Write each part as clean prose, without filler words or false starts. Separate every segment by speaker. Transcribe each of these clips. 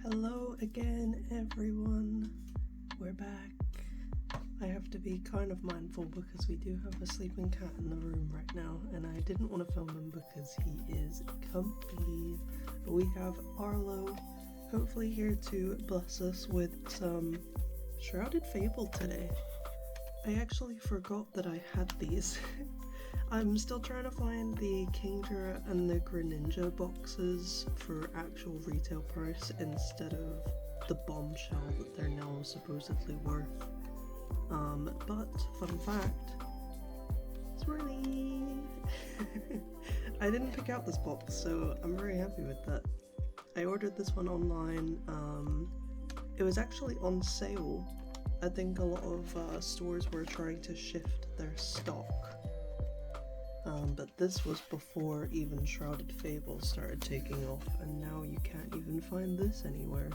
Speaker 1: Hello again, everyone. We're back. I have to be kind of mindful because we do have a sleeping cat in the room right now, and I didn't want to film him because he is comfy. But we have Arlo, hopefully here to bless us with some Shrouded Fable today. I actually forgot that I had these. I'm still trying to find the Kingambit and the Greninja boxes for actual retail price instead of the bombshell that they're now supposedly worth. But fun fact, swirly! I didn't pick out this box, so I'm very happy with that. I ordered this one online. It was actually on sale. I think a lot of stores were trying to shift their stock. But this was before even Shrouded Fable started taking off, and now you can't even find this anywhere.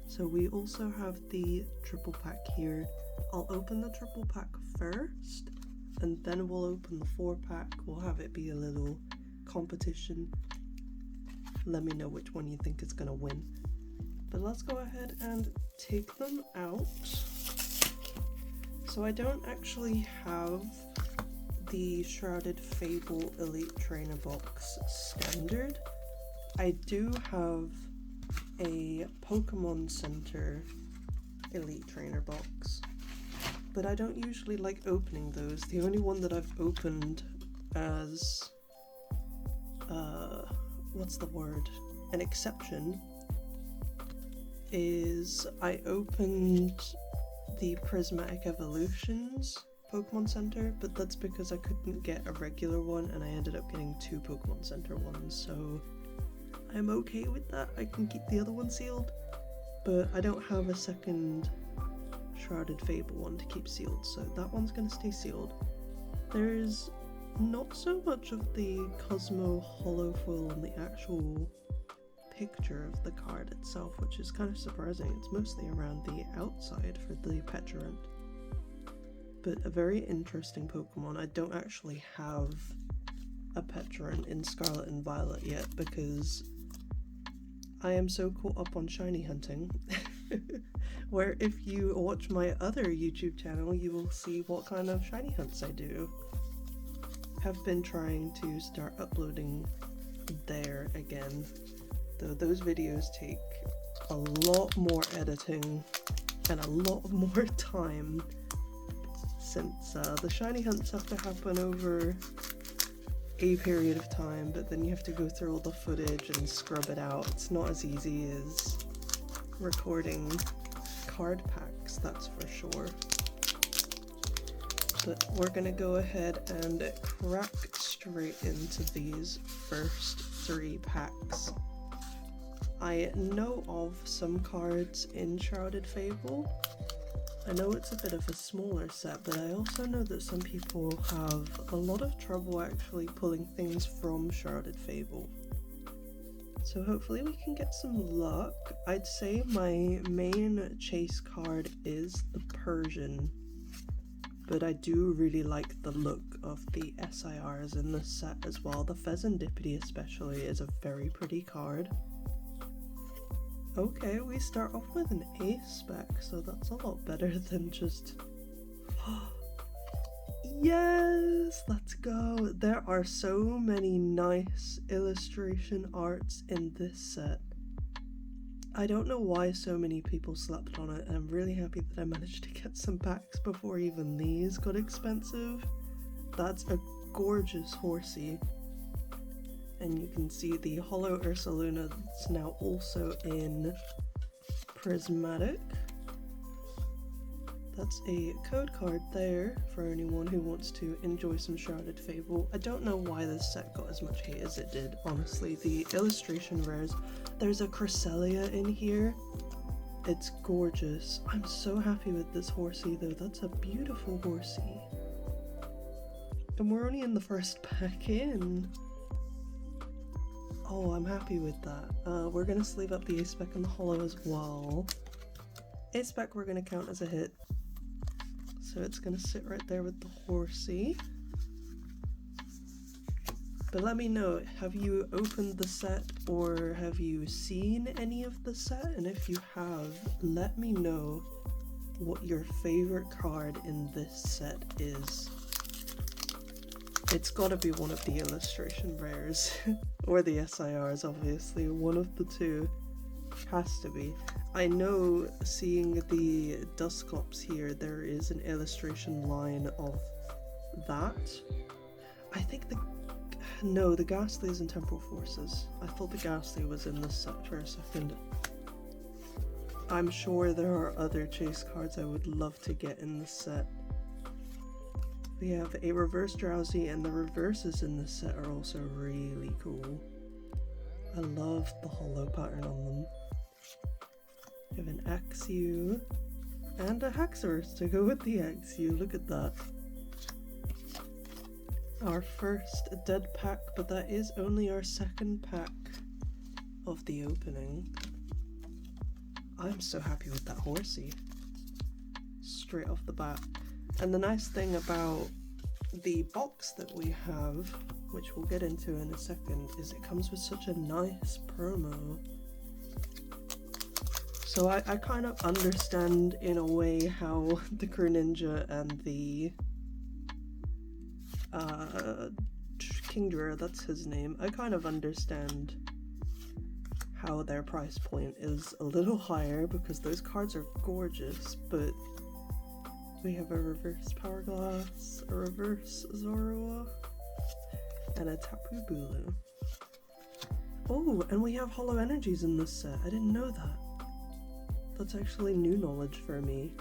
Speaker 1: So we also have the triple pack here. I'll open the triple pack first, and then we'll open the 4-pack. We'll have it be a little competition. Let me know which one you think is gonna win. But let's go ahead and take them out. So I don't actually have the Shrouded Fable Elite Trainer box standard. I do have a Pokemon Center Elite Trainer box, but I don't usually like opening those. The only one that I've opened as what's the word? An exception is I opened the Prismatic Evolutions Pokemon Center, but that's because I couldn't get a regular one and I ended up getting 2 Pokemon Center ones, so I'm okay with that. I can keep the other one sealed, but I don't have a second Shrouded Fable one to keep sealed, so that one's gonna stay sealed. There's not so much of the Cosmo holo foil in the actual picture of the card itself, which is kind of surprising. It's mostly around the outside for the Pecharunt. But a very interesting Pokemon. I don't actually have a Pecharunt in Scarlet and Violet yet because I am so caught up on shiny hunting. Where if you watch my other YouTube channel, you will see what kind of shiny hunts I do. Have been trying to start uploading there again, though those videos take a lot more editing and a lot more time, since the shiny hunts have to happen over a period of time, but then you have to go through all the footage and scrub it out. It's not as easy as recording card packs, that's for sure. But we're gonna go ahead and crack straight into these first 3 packs. I know of some cards in Shrouded Fable. I know it's a bit of a smaller set, but I also know that some people have a lot of trouble actually pulling things from Shrouded Fable. So hopefully we can get some luck. I'd say my main chase card is the Persian, but I do really like the look of the SIRs in this set as well. The Pheasantipity especially is a very pretty card. Okay, we start off with an A spec, so that's a lot better than just... Yes! Let's go! There are so many nice illustration arts in this set. I don't know why so many people slept on it, and I'm really happy that I managed to get some packs before even these got expensive. That's a gorgeous horsey. And you can see the Holo Ursaluna that's now also in Prismatic. That's a code card there for anyone who wants to enjoy some Shrouded Fable. I don't know why this set got as much hate as it did, honestly. The illustration rares. There's a Cresselia in here. It's gorgeous. I'm so happy with this horsey though. That's a beautiful horsey. And we're only in the first pack in. Oh, I'm happy with that. We're gonna sleeve up the A-Spec and the Holo as well. A-Spec we're gonna count as a hit. So it's gonna sit right there with the horsey. But let me know, have you opened the set or have you seen any of the set? And if you have, let me know what your favorite card in this set is. It's gotta be one of the illustration rares, or the SIRs obviously, one of the two has to be. I know, seeing the Dusclops here, there is an illustration line of that. I think the Ghastly is in Temporal Forces. I thought the Ghastly was in this set for a second. I'm sure there are other chase cards I would love to get in this set. We have a reverse Drowsy, and the reverses in this set are also really cool. I love the hollow pattern on them. We have an Axew and a Haxorus to go with the Axew, look at that. Our first dead pack, but that is only our second pack of the opening. I'm so happy with that Horsey, straight off the bat. And the nice thing about the box that we have, which we'll get into in a second, is it comes with such a nice promo. So I kind of understand in a way how the Greninja and the Kingdra, that's his name, I kind of understand how their price point is a little higher because those cards are gorgeous, but we have a reverse Power Glass, a reverse Zorua, and a Tapu Bulu. Oh, and we have Hollow Energies in this set. I didn't know that. That's actually new knowledge for me.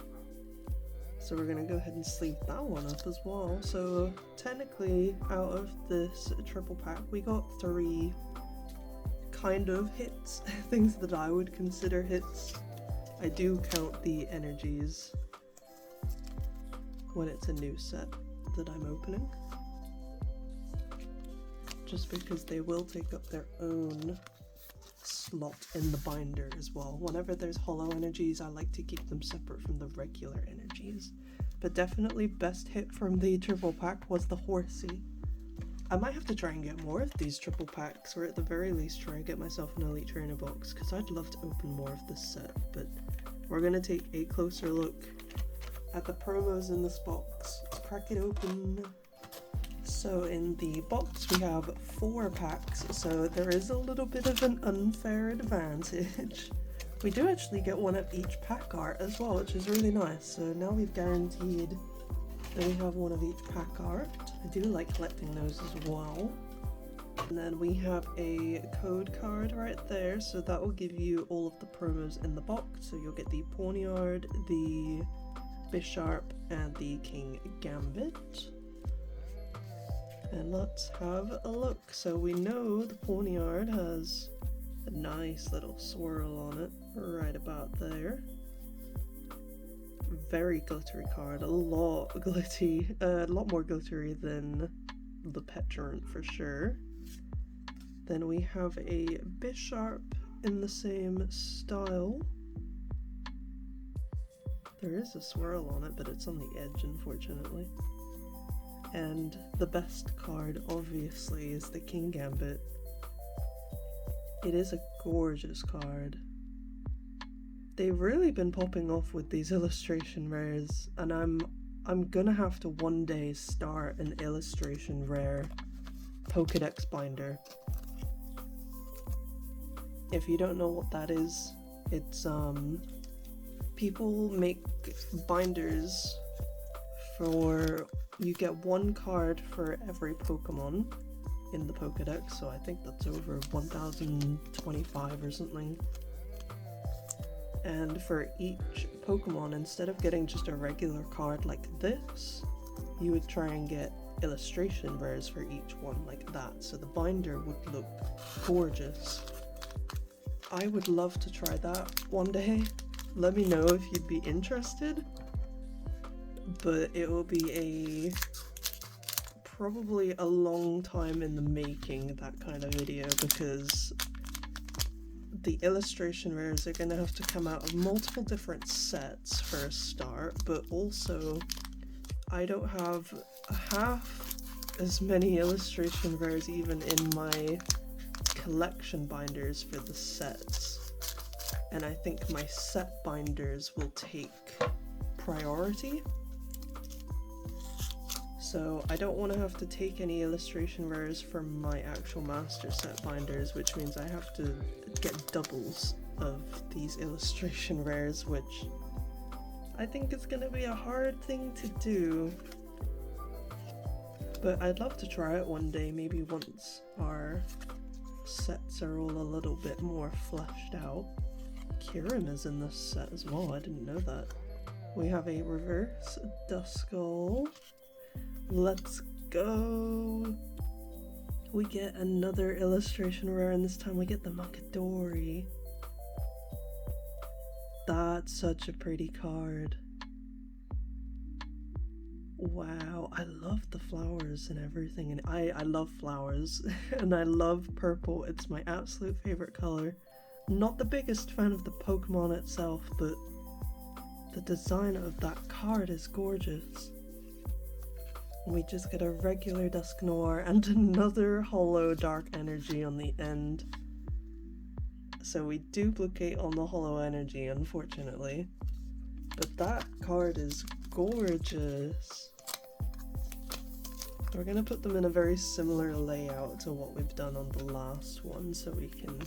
Speaker 1: So we're gonna go ahead and sleeve that one up as well. So technically, out of this triple pack, we got 3 kind of hits, things that I would consider hits. I do count the energies when it's a new set that I'm opening, just because they will take up their own slot in the binder as well. Whenever there's hollow energies, I like to keep them separate from the regular energies. But definitely best hit from the triple pack was the Horsey. I might have to try and get more of these triple packs, or at the very least try and get myself an Elite Trainer box, because I'd love to open more of this set. But we're going to take a closer look at the promos in this box. Let's crack it open. So in the box we have 4 packs, so there is a little bit of an unfair advantage. We do actually get one of each pack art as well, which is really nice. So now we've guaranteed that we have one of each pack art. I do like collecting those as well. And then we have a code card right there, so that will give you all of the promos in the box. So you'll get the Pawniard, the Bisharp, and the Kingambit. And let's have a look. So we know the Pawniard has a nice little swirl on it, right about there. Very glittery card, a lot more glittery than the Pecharunt for sure. Then we have a Bisharp in the same style. There is a swirl on it, but it's on the edge, unfortunately. And the best card, obviously, is the Kingambit. It is a gorgeous card. They've really been popping off with these illustration rares, and I'm gonna have to one day start an illustration rare Pokédex binder. If you don't know what that is, it's people make binders for, you get 1 card for every Pokemon in the Pokédex, so I think that's over 1025 or something. And for each Pokemon, instead of getting just a regular card like this, you would try and get illustration rares for each one like that, so the binder would look gorgeous. I would love to try that one day. Let me know if you'd be interested, but it will be probably a long time in the making, that kind of video, because the illustration rares are going to have to come out of multiple different sets for a start, but also I don't have half as many illustration rares even in my collection binders for the sets, and I think my set binders will take priority. So I don't want to have to take any illustration rares from my actual master set binders, which means I have to get doubles of these illustration rares, which I think is going to be a hard thing to do. But I'd love to try it one day, maybe once our sets are all a little bit more fleshed out. Kirin is in this set as well, I didn't know that. We have a reverse Duskull. Let's go! We get another illustration rare, and this time we get the Makadori. That's such a pretty card. Wow, I love the flowers and everything, and I love flowers and I love purple. It's my absolute favorite color. Not the biggest fan of the Pokemon itself, but the design of that card is gorgeous. We just get a regular Dusknoir and another Holo Dark Energy on the end. So we duplicate on the Holo Energy, unfortunately. But that card is gorgeous. We're gonna put them in a very similar layout to what we've done on the last one, so we can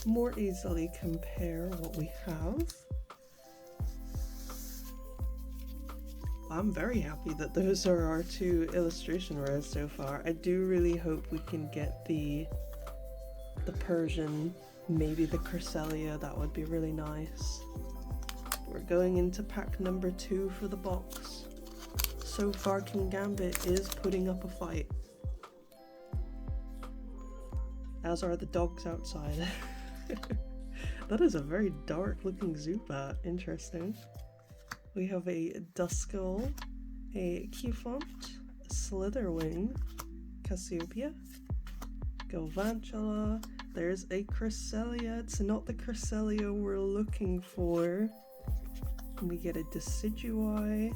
Speaker 1: more easily compare what we have. I'm very happy that those are our two illustration rares so far. I do really hope we can get the Persian, maybe the Cresselia. That would be really nice. We're going into pack number 2 for the box. So far, Kingambit is putting up a fight, as are the dogs outside. That is a very dark looking Zubat. Interesting. We have a Duskull, a Cufant, a Slitherwing, Cassiopeia, Galvantula. There's a Cresselia. It's not the Cresselia we're looking for. We get a Decidueye.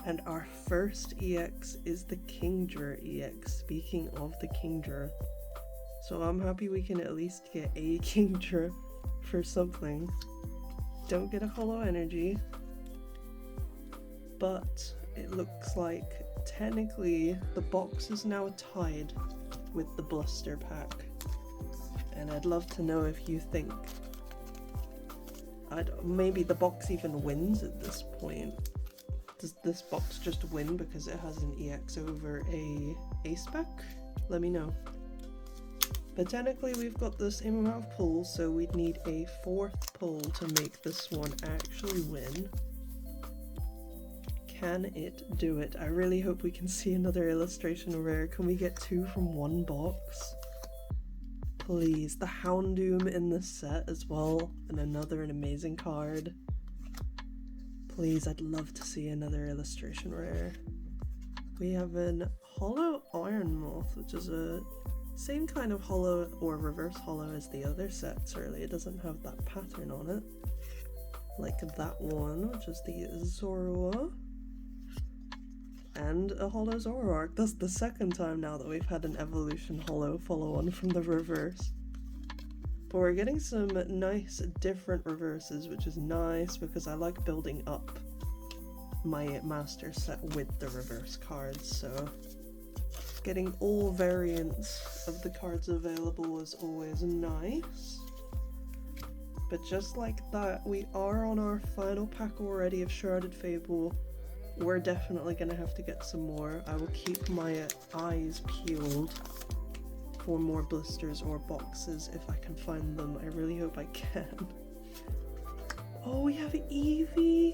Speaker 1: And our first EX is the Kingdra EX, speaking of the Kingdra. So I'm happy we can at least get a Kingdra for something. Don't get a Holo Energy. But it looks like technically the box is now tied with the blister pack. And I'd love to know if you think maybe the box even wins at this point. Does this box just win because it has an EX over a spec? Let me know. But technically we've got the same amount of pulls, so we'd need a 4th pull to make this one actually win. Can it do it? I really hope we can see another illustration rare. Can we get 2 from one box? Please. The Houndoom in this set as well, and an amazing card. Please, I'd love to see another illustration rare. We have an Holo Ironmoth, which is a same kind of holo or reverse holo as the other sets, really. It doesn't have that pattern on it. Like that one, which is the Zorua. And a Holo Zoroark. That's the second time now that we've had an evolution holo follow-on from the reverse. But we're getting some nice different reverses, which is nice because I like building up my master set with the reverse cards, so getting all variants of the cards available is always nice. But just like that, we are on our final pack already of Shrouded Fable. We're definitely going to have to get some more. I will keep my eyes peeled for more blisters or boxes if I can find them. I really hope I can. Oh, we have Eevee!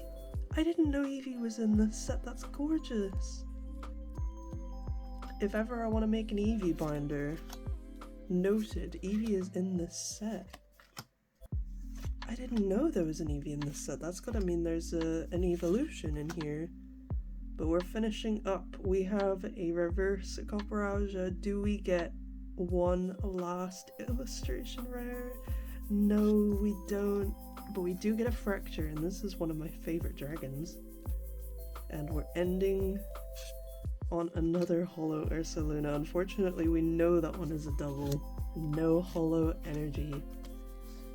Speaker 1: I didn't know Eevee was in this set. That's gorgeous. If ever I want to make an Eevee binder, noted, Eevee is in this set. I didn't know there was an Eevee in this set. That's gotta mean there's an evolution in here. But we're finishing up. We have a reverse Copperajah. Do we get one last illustration rare? No, we don't. But we do get a Fracture, and this is one of my favorite dragons. And we're ending on another holo Ursaluna. Unfortunately, we know that one is a double. No holo energy.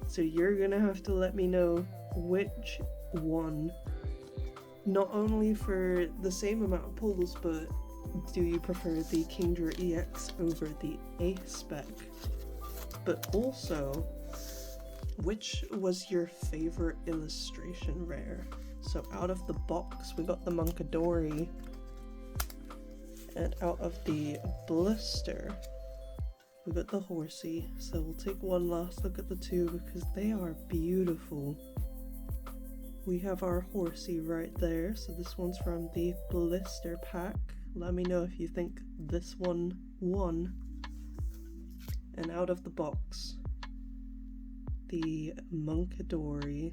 Speaker 1: So you're gonna have to let me know which one, not only for the same amount of pulls, but do you prefer the Kingambit EX over the A spec? But also, which was your favorite illustration rare? So out of the box, we got the Munkidori, and out of the blister, we got the Horsey. So we'll take one last look at the two because they are beautiful. We have our Horsey right there, so this one's from the blister pack. Let me know if you think this one won. And out of the box, the Munkidori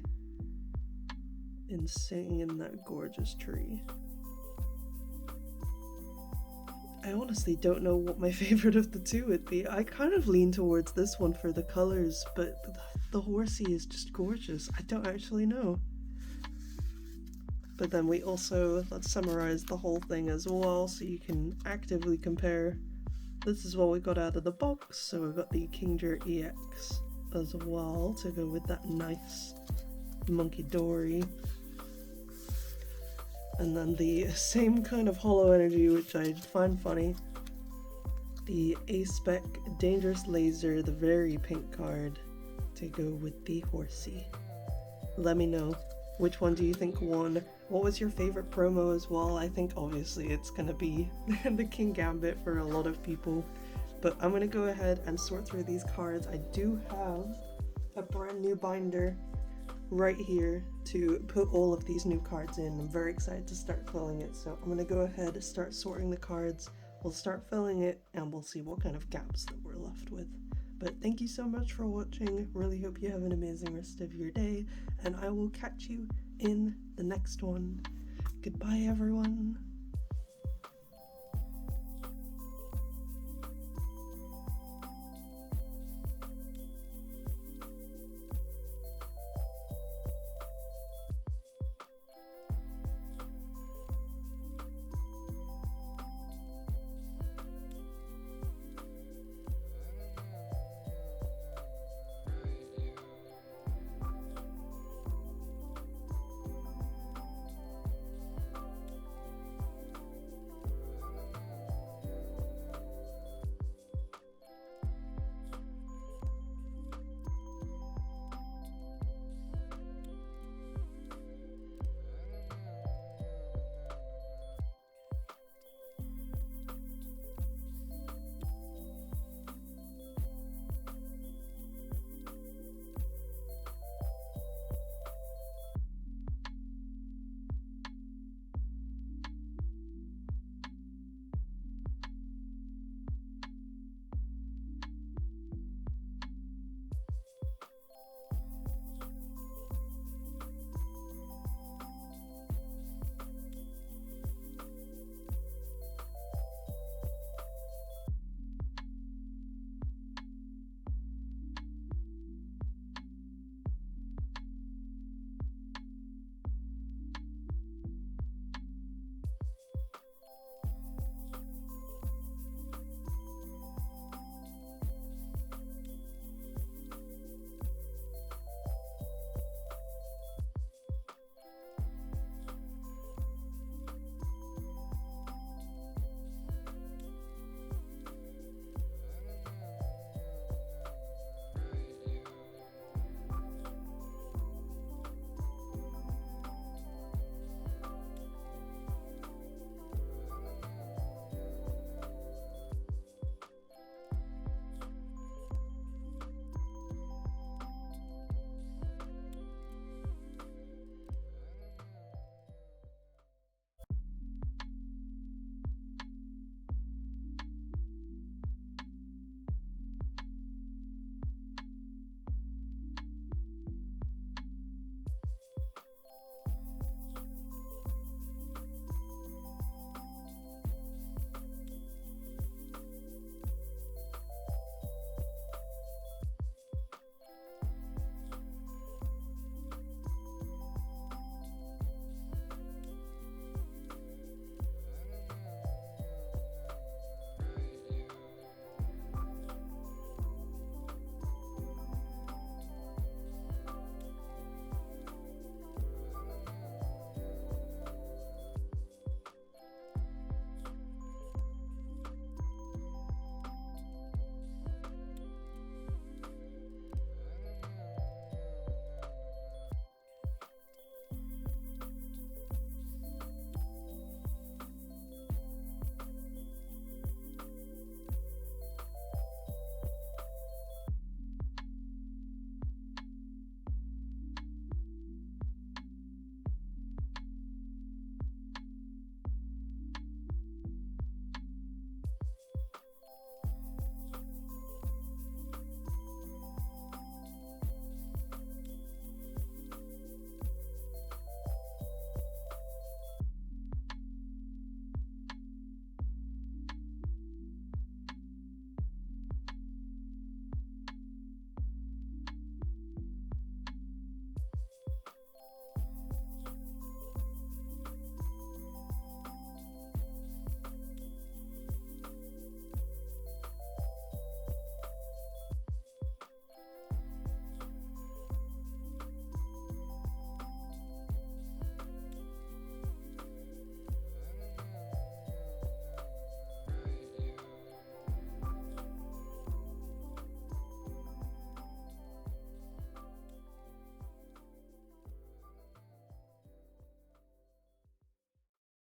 Speaker 1: sitting in that gorgeous tree. I honestly don't know what my favorite of the two would be. I kind of lean towards this one for the colors, but the Horsey is just gorgeous. I don't actually know. But then we also, let's summarize the whole thing as well so you can actively compare. This is what we got out of the box, so we've got the Kingambit EX as well to go with that nice Munkidori. And then the same kind of holo energy, which I find funny. The A-Spec Dangerous Laser, the very pink card, to go with the Horsey. Let me know, which one do you think won? What was your favorite promo as well? I think obviously it's gonna be the Kingambit for a lot of people. But I'm gonna go ahead and sort through these cards. I do have a brand new binder right here to put all of these new cards in. I'm very excited to start filling it, so I'm gonna go ahead and start sorting the cards. We'll start filling it and we'll see what kind of gaps that we're left with. But thank you so much for watching. Really hope you have an amazing rest of your day, and I will catch you in the next one. Goodbye, everyone.